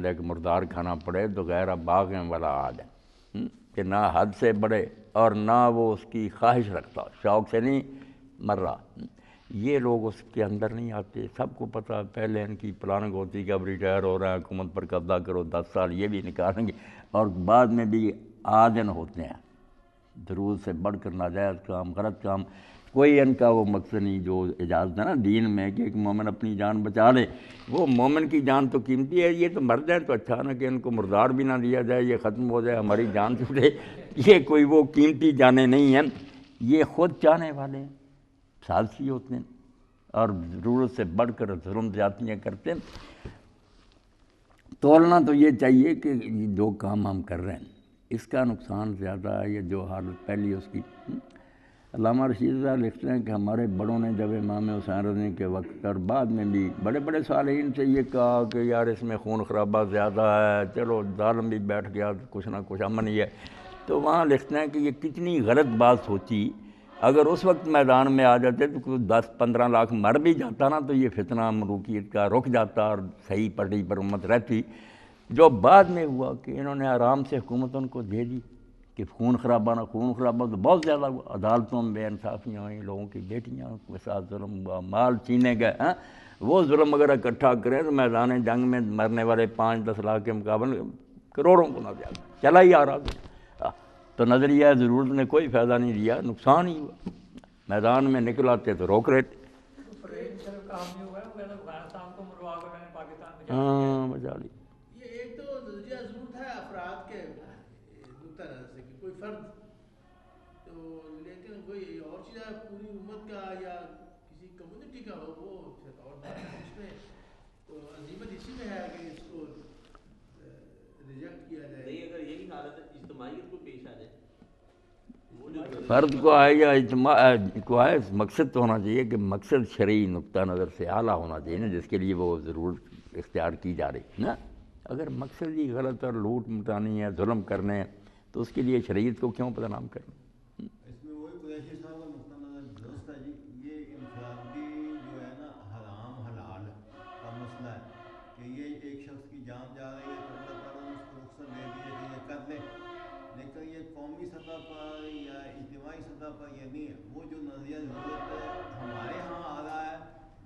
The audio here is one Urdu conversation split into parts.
بندے کو مردار کھانا پڑے تو غیر باغیں والا عاد ہے کہ نہ حد سے بڑھے اور نہ وہ اس کی خواہش رکھتا، شوق سے نہیں مر رہا۔ یہ لوگ اس کے اندر نہیں آتے، سب کو پتہ پہلے ان کی پلاننگ ہوتی کہ اب ریٹائر ہو رہا ہے، حکومت پر قبضہ کرو، 10 سال یہ بھی نکالیں گے، اور بعد میں بھی عادن ہوتے ہیں، ضرورت سے بڑھ کر ناجائز کام، غلط کام، کوئی ان کا وہ مقصد نہیں جو اجازت ہے نا دین میں کہ ایک مومن اپنی جان بچا لے۔ وہ مومن کی جان تو قیمتی ہے، یہ تو مر جائیں تو اچھا نہ کہ ان کو مردار بھی نہ دیا جائے، یہ ختم ہو جائے، ہماری جان چھوٹے، یہ کوئی وہ قیمتی جانیں نہیں ہیں، یہ خود چاہنے والے ہیں، سازشی ہوتے ہیں اور ضرورت سے بڑھ کر ظلم زیادتیاں کرتے ہیں۔ تولنا تو یہ چاہیے کہ جو کام ہم کر رہے ہیں اس کا نقصان زیادہ ہے یا جو حالت پہلی اس کی۔ علامہ رشید صاحب لکھتے ہیں کہ ہمارے بڑوں نے جب امام حسین رضی کے وقت اور بعد میں بھی بڑے بڑے صالحین سے یہ کہا کہ یار اس میں خون خرابہ زیادہ ہے، چلو ظالم بھی بیٹھ گیا تو کچھ نہ کچھ امن ہی ہے، تو وہاں لکھتے ہیں کہ یہ کتنی غلط بات سوچی، اگر اس وقت میدان میں آ جاتے تو کوئی 10-15 لاکھ مر بھی جاتا نا تو یہ فتنہ ملوکیت کا رک جاتا اور صحیح پٹری پر امت رہتی۔ جو بعد میں ہوا کہ انہوں نے آرام سے حکومت ان کو دے دی کہ خون خرابہ نہ، خون خرابہ تو بہت زیادہ ہوا، عدالتوں میں بے انصافیاں ہوئیں، لوگوں کی بیٹیاں کے ساتھ ظلم ہوا، مال چھینے گئے، وہ ظلم اگر اکٹھا کریں تو میدان جنگ میں مرنے والے 5-10 لاکھ کے مقابلے کروڑوں کو نہ زیادہ چلا ہی آ رہا تھا۔ تو نظریہ ضرورت نے کوئی فائدہ نہیں دیا، نقصان ہی ہوا، میدان میں نکل آتے تو روک رہے تھے۔ ہاں بچا لی۔ یہ ایک تو نظریہ ضرور تھا افراد کے نقطہ نظر سے کہ کوئی فرد تو، لیکن کوئی اور چیز ہے پوری امت کا یا کسی کمیونٹی کا ہو وہ اور بات ہے، اس میں تو عظیمت اسی میں ہے کہ اس کو ریجیکٹ کیا جائے۔ نہیں اگر یہی حالت اجتماعیت کو پیش آ جائے، فرد کو آئے یا اجتماع کو آئے، مقصد تو ہونا چاہیے کہ مقصد شرعی نقطہ نظر سے اعلیٰ ہونا چاہیے نا، جس کے لیے وہ ضرور اختیار کی جا رہی نا۔ اگر مقصد ہی غلط اور لوٹ مٹانی ہے، ظلم کرنے ہیں، تو اس کے لیے شریعت کو کیوں بدنام کرنا؟ اس میں وہی قریشی صاحب کا نقطہ نظر درست ہے جی، یہ انفرادی جو ہے نا حرام حلال کا مسئلہ ہے کہ یہ ایک شخص کی جان جا رہی ہے تو اللہ تعالیٰ نے اس کو رخصت دے دی ہے کہ یہ کر لے، لیکن یہ قومی سطح پر یا اجتماعی سطح پر یہ نہیں ہے۔ وہ جو نظریہ ضرورت ہمارے ہاں آ رہا ہے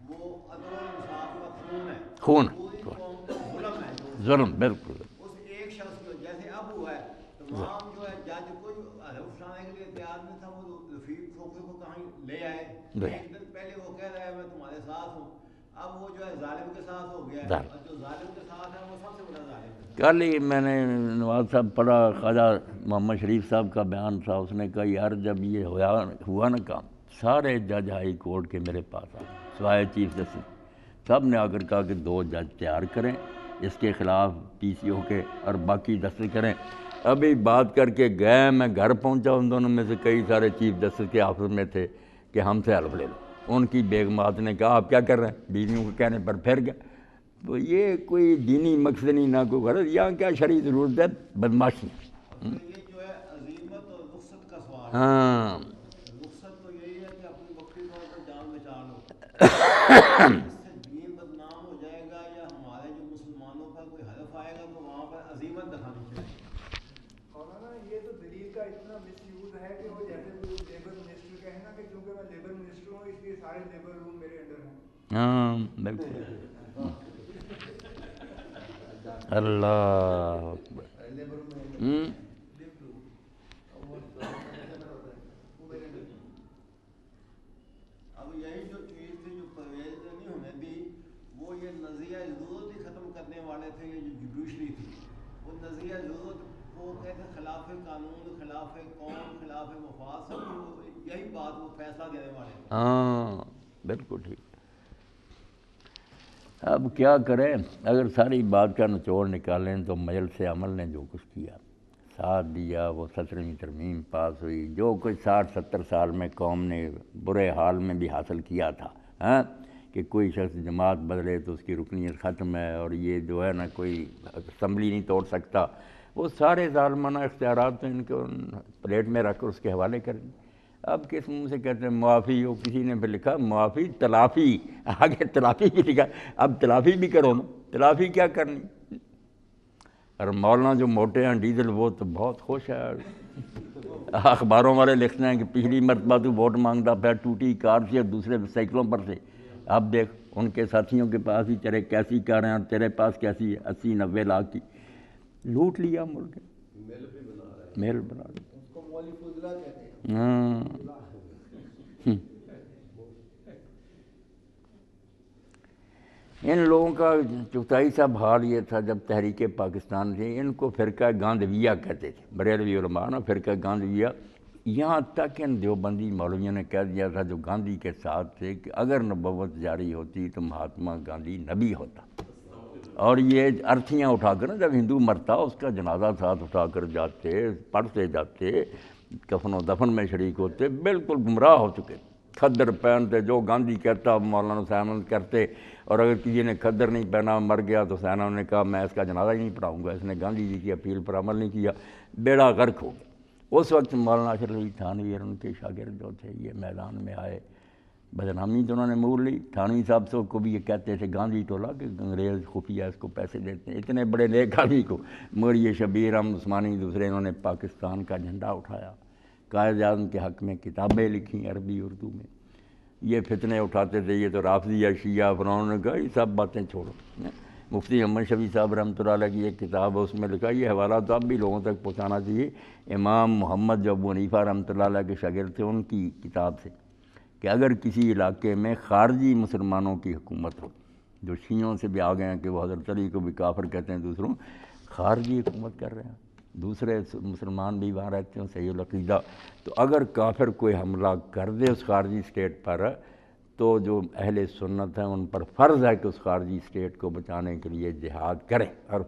وہ عدل و انصاف کا خون ہے، خون پوری قوم کا ظلم ہے، ظلم بالکل، اس ایک شخص کو جیسے اب ہوا ہے تمام جو ہے جج کوئی حلف اٹھانے کے لیے تیار نہیں تھا، وہ رفیق کھوکھے کو کہیں لے آئے، ایک دن پہلے وہ کہہ رہا ہے میں تمہارے ساتھ ہوں، اب وہ جو ہے ظالم کے ساتھ ہو گیا ہے، اور جو ظالم کے ساتھ ہے وہ سب سے بڑا ظالم ہے۔ کل ہی میں نے نواز صاحب پڑھا، خواجہ محمد شریف صاحب کا بیان تھا، اس نے کہا یار جب یہ ہوا نا کام، سارے جج ہائی کورٹ کے میرے پاس آئے سوائے چیف جسٹس، سب نے آ کر کہا کہ 2 جج تیار کریں اس کے خلاف پی سی او کے اور باقی دستخط کریں۔ ابھی بات کر کے گئے، میں گھر پہنچا، ان دونوں میں سے کئی سارے چیف جسٹس کے آفس میں تھے کہ ہم سے حلف لے لو۔ ان کی بیگمات نے کہا آپ کیا کر رہے ہیں، بیویوں کے کہنے پر پھر گئے۔ تو یہ کوئی دینی مقصد نہیں، نہ کوئی غرض، یہاں کیا شرعی ضرورت ہے، بدماشی۔ یہ جو ہے عظیمت اور رخصت کا سوال ہے، ہاں رخصت تو یہی ہے کہ اپنی وقتی طور پر جان بچا لو، اس سے دین بدنام ہو جائے گا یا ہمارے جو مسلمانوں پر کوئی حلف آئے گا تو وہاں پر عظیمت دکھانی چاہیے۔ مولانا یہ تو دلیل کا اتنا مس یوز ہے کہ وہ جیسے کوئی لیبر منسٹر کہے نا کہ چونکہ میں لیبر منسٹر ہوں اس لیے سارے لیبر روم میرے انڈر ہیں۔ ہاں بالکل، اللہ اکبر۔ اب یہی جو چیز تھی جو پرویز نے نہیں ہونے دی، وہ یہ نظریہ ضرورت ہی ختم کرنے والے تھے، یہ جو جوڈیشری تھی وہ نظریہ ضرورت کو کہتے خلاف قانون، خلاف قوم، خلاف مفاد، سب یہی بات وہ فیصلہ دینے والے تھے۔ ہاں بالکل ٹھیک۔ اب کیا کریں، اگر ساری بات کا نچوڑ نکالیں تو مجلس عمل نے جو کچھ کیا، ساتھ دیا، وہ 17ویں ترمیم پاس ہوئی، جو کچھ 60-70 سال میں قوم نے برے حال میں بھی حاصل کیا تھا، ہاں کہ کوئی شخص جماعت بدلے تو اس کی رکنیت ختم ہے، اور یہ جو ہے نا کوئی اسمبلی نہیں توڑ سکتا، وہ سارے ظالمانہ اختیارات تو ان کو پلیٹ میں رکھ کر اس کے حوالے کر دیں۔ اب کس منہ سے کہتے ہیں معافی ہو، کسی نے پھر لکھا معافی تلافی، آگے تلافی بھی لکھا، اب تلافی بھی کرو نا، تلافی کیا کرنی، اور مولانا جو موٹے ہیں ڈیزل وہ تو بہت خوش ہے، اخباروں والے لکھتے ہیں کہ پچھلی مرتبہ تو ووٹ مانگتا پھر ٹوٹی کار سے اور دوسرے سائیکلوں پر سے، اب دیکھ ان کے ساتھیوں کے پاس ہی تیرے کیسی کاریں اور تیرے پاس کیسی 80-90 لاکھ کی، لوٹ لیا ملک، محل بنا رہے اس کو مولی فضلہ کہتے ہیں۔ ہاں۔ ان لوگوں کا چغتائی صاحب حال یہ تھا جب تحریک پاکستان تھی، ان کو فرقہ گاندھویہ کہتے تھے، بریلوی علماء نا فرقہ گاندھویہ، یہاں تک ان دیوبندی مولویوں نے کہہ دیا تھا جو گاندھی کے ساتھ تھے کہ اگر نبوت جاری ہوتی تو مہاتما گاندھی نبی ہوتا، اور یہ ارتھیاں اٹھا کر نا جب ہندو مرتا اس کا جنازہ ساتھ اٹھا کر جاتے، پڑھتے جاتے، کفن و دفن میں شریک ہوتے، بالکل گمراہ ہو چکے، کھدر پہنتے، جو گاندھی کہتا مولانا حسین کرتے، اور اگر کسی نے کھدر نہیں پہنا مر گیا تو حسین نے کہا میں اس کا جنازہ ہی نہیں پڑھاؤں گا، اس نے گاندھی جی کی اپیل پر عمل نہیں کیا، بیڑا غرق ہو گیا۔ اس وقت مولانا اشرف علی تھانوی اور ان کے شاگرد جو تھے یہ میدان میں آئے، بدنامی تو انہوں نے مول لی، تھانوی صاحب سے کو بھی یہ کہتے تھے گاندھی ٹولہ کہ انگریز خفیہ اس کو پیسے دیتے ہیں، اتنے بڑے نیک آدمی کو، مگر یہ شبیر احمد عثمانی دوسرے انہوں نے پاکستان کا جھنڈا اٹھایا، قائد اعظم کے حق میں کتابیں لکھیں عربی اردو میں، یہ فتنے اٹھاتے تھے یہ تو رافضی یا شیعہ، انہوں نے کہا یہ سب باتیں چھوڑو۔ مفتی محمد شفیع صاحب رحمۃ اللہ علیہ کی ایک کتاب ہے، اس میں لکھا یہ حوالہ تو اب بھی لوگوں تک پہنچانا چاہیے، امام محمد جو ابو حنیفہ رحمۃ اللہ علیہ کے شاگرد تھے ان کی کتاب سے، کہ اگر کسی علاقے میں خارجی مسلمانوں کی حکومت ہو، جو شیعوں سے بھی آ گئے ہیں کہ وہ حضرت علی کو بھی کافر کہتے ہیں دوسروں، خارجی حکومت کر رہے ہیں، دوسرے مسلمان بھی وہاں رہتے ہیں صحیح العقیدہ، تو اگر کافر کوئی حملہ کر دے اس خارجی اسٹیٹ پر تو جو اہل سنت ہیں ان پر فرض ہے کہ اس خارجی اسٹیٹ کو بچانے کے لیے جہاد کریں، اور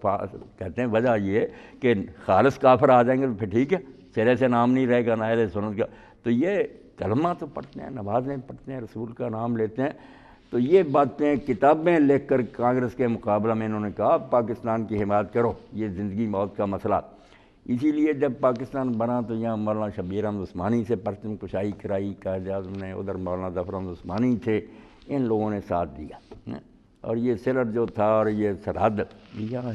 کہتے ہیں وجہ یہ کہ خالص کافر آ جائیں گے تو پھر ٹھیک ہے، سرے سے نام نہیں رہے گا نہ اہل سنت کا، تو یہ کلمہ تو پڑھتے ہیں، نمازیں پڑھتے ہیں، رسول کا نام لیتے ہیں، تو یہ باتیں کتابیں لکھ کر کانگریس کے مقابلہ میں انہوں نے کہا پاکستان کی حمایت کرو، یہ زندگی موت کا مسئلہ۔ اسی لیے جب پاکستان بنا تو یہاں مولانا شبیر احمد عثمانی سے پرچم کشائی کرائی قائد اعظم نے، ادھر مولانا ظفر احمد عثمانی تھے، ان لوگوں نے ساتھ دیا، اور یہ سلٹ جو تھا اور یہ سرحد، یہاں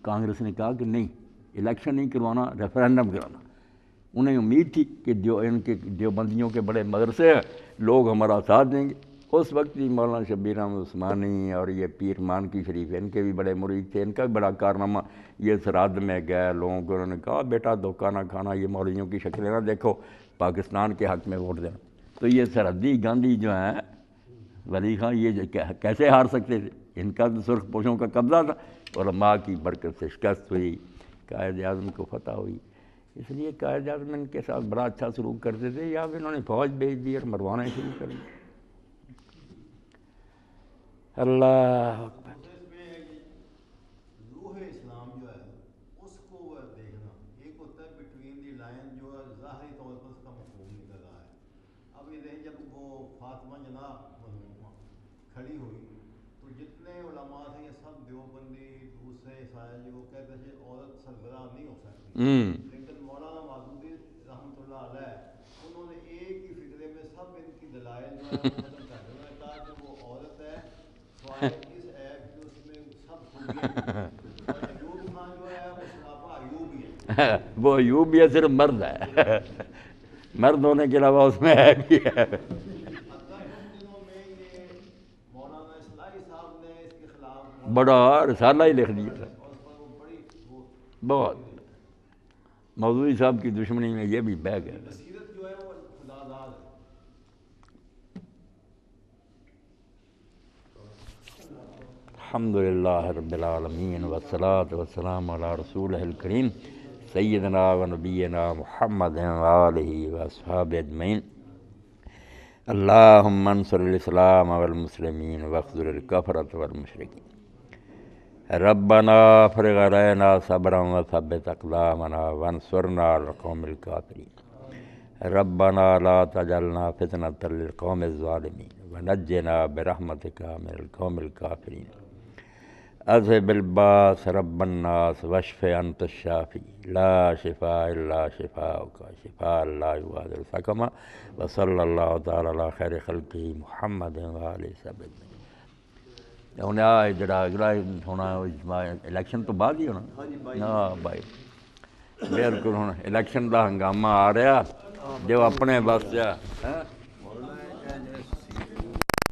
کانگریس نے کہا کہ نہیں الیکشن نہیں کروانا، ریفرینڈم کرانا، انہیں امید تھی کہ ان کے دیوبندیوں کے بڑے مدرسے ہیں لوگ ہمارا ساتھ دیں گے۔ اس وقت بھی مولانا شبیر احمد عثمانی اور یہ پیر مانکی شریف ان کے بھی بڑے مرید تھے، ان کا بھی بڑا کارنامہ، یہ سرحد میں گئے لوگوں کو انہوں نے کہا بیٹا دھوکہ نہ کھانا، یہ مولویوں کی شکلیں نہ دیکھو، پاکستان کے حق میں ووٹ دینا۔ تو یہ سرحدی گاندھی جو ہیں ولی خان یہ کیسے ہار سکتے تھے، ان کا تو سرخ پوشوں کا قبضہ تھا، علماء کی برکت سے شکست ہوئی، قائد اعظم کو فتح ہوئی، اس لیے قائد اعظم ان کے ساتھ بڑا اچھا سلوک کرتے تھے، یا پھر انہوں نے فوج بھیج دی اور مروانے شروع کر دی۔ اللہ اکبر۔ روح اسلام جو ہے اس کو دیکھنا، ایک ہوتا ہے بٹوین دی لائن جو ظاہری طور پر اس کا مفہوم نکل رہا ہے۔ اب یہ جب وہ فاطمہ جناح کھڑی ہوئی تو جتنے علماء تھے یہ سب دیوبندی دوسرے سائے جو کہتے تھے عورت سربراہ نہیں ہو سکتی، لیکن مولانا مودودی رحمۃ اللہ علیہ انہوں نے ایک ہی فکرے میں سب ان کی دلائل جو ہے وہ ختم کر دیا، انہوں نے کہا کہ وہ عورت ہے سوائے اس ایپ جو اس میں سب خوبیاں، اور ایوب خان جو ہے وہ سراپا ایوب ہی ہے، وہ ایوب بھی ہے، صرف مرد ہے، مرد ہونے کے علاوہ اس میں ہے بھی ہے۔ بڑا رسالہ ہی لکھ دیا تھا، بہت مودودی صاحب کی دشمنی میں یہ بھی بہہ گیا۔ الحمدللہ رب العالمین والصلاة والسلام علی رسولہ الکریم سیدنا و نبینا محمد وآلہ واصحابہ اجمعین۔ اللہم انصر الاسلام والمسلمین واخذل الکفرۃ والمشرکین۔ ربنا افرغ علینا صبرا وثبت اقدامنا وانصرنا علی القوم الکافرین۔ ربنا لا تجعلنا فتنة للقوم الظالمین ونجنا برحمتک من القوم الکافرین۔ اذهب الباس رب الناس واشف انت الشافی لا شفاء الا شفاؤک شفاء لا یغادر سقما، وصلی اللہ تعالی علی خیر خلقہ محمد وآلہ وصحبہ۔ ਹੁਣ ਆ ਜਿਹੜਾ ਅਗਲਾ ਹੋਣਾ ਇਲੈਕਸ਼ਨ ਤੋਂ ਬਾਅਦ ਹੀ ਹੋਣਾ। ਹਾਂ ਬਾਈ ਬਿਲਕੁਲ, ਹੁਣ ਇਲੈਕਸ਼ਨ ਦਾ ਹੰਗਾਮਾ ਆ ਰਿਹਾ ਜੋ ਆਪਣੇ ਬਸ ਆ ਹੈਂ।